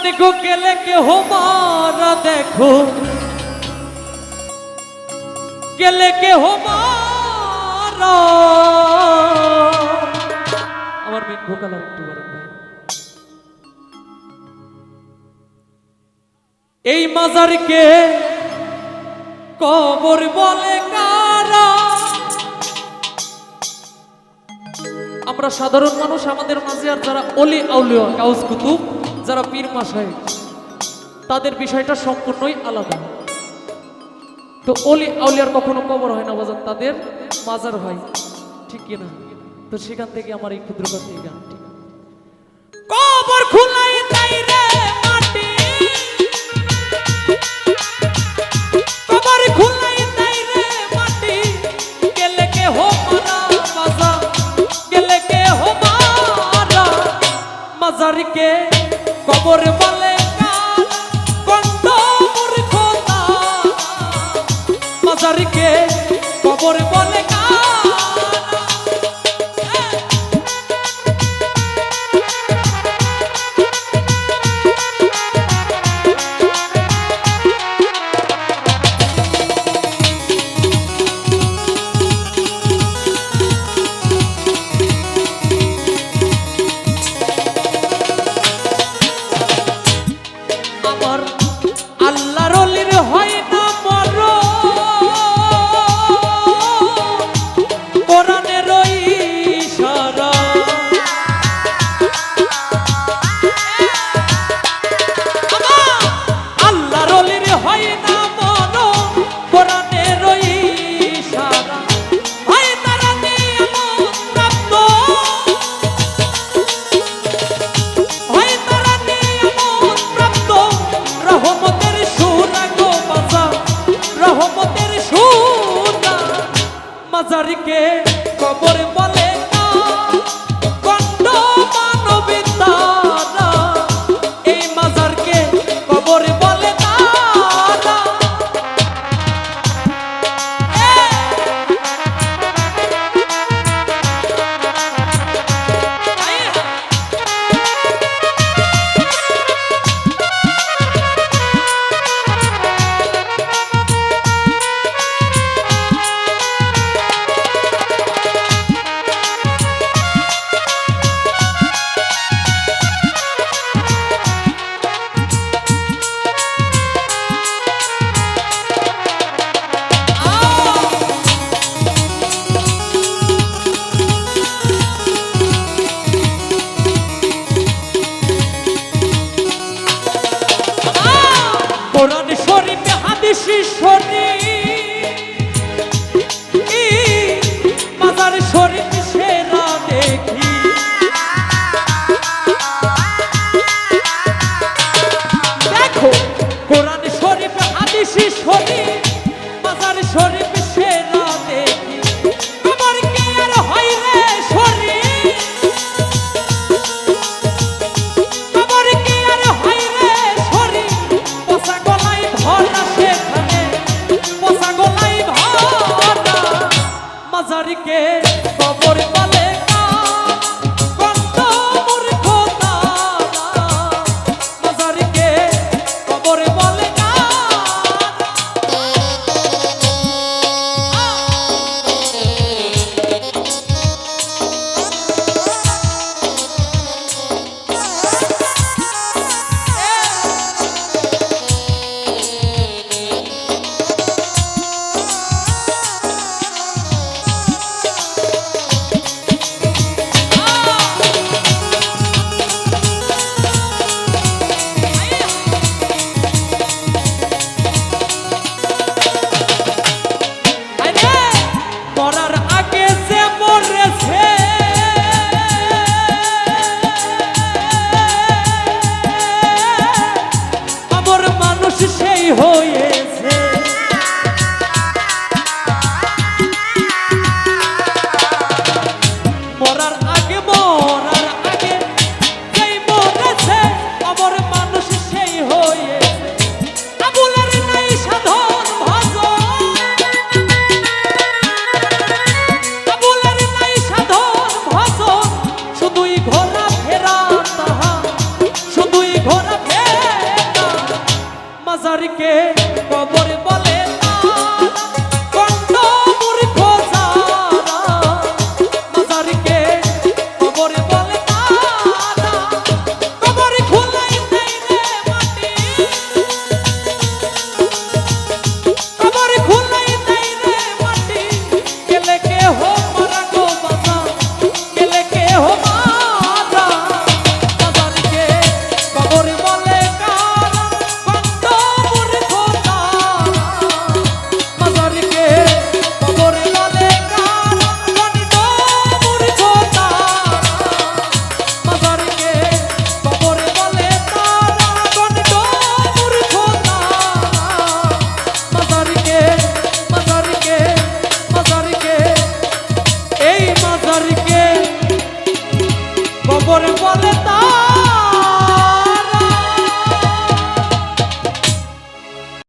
मन को केले के हो मारा देखो केले के हो मारा আমার মেন ভোকাল আর একটু বড় ভাই এই মাজারকে কবর বলে কারা আমরা সাধারণ মানুষ আমাদের মাঝে আর যারা ওলি আউলিয়া গাউস কুতুব যারা পীর মাশায়েখ তাদের বিষয়টা সম্পূর্ণই আলাদা তো ওলি আউলিয়ার কখনো কবর হয় না বাজার তাদের মাজার হয় ঠিক কি না তো সেখান থেকে আমার এই ক্ষুদ্র কথা এই গানটি কবর খুলাই তাই রে মাটি কবর খুলাই তাই রে মাটি কেলে কে হো মারা বাজা কেলে কে হো মারা মাজার কে কবর বলে কার কত মূর্খতা মাজার কে কবর বলে কার মাজারকে কবর বলে না কণ্ঠ মানবিতা এই মাজারকে কবর বলে না কোরআন শরীফে হাদিস শরীফ মাজার শরীফ সেরা দেখি দেখো কোরআন শরীফে হাদিস শরীফ মাজার শরীফ সেরা দেখি কবর কে আর হয় রে শরীফ কবর কে আর হয় রে শরীফ পোষা গলায় ভরা সেখানে পোষা গলায় ভরা মাজারকে কবর বলে কার কত মূর্খতা মাজারকে কবর বলে মাজারকে কবর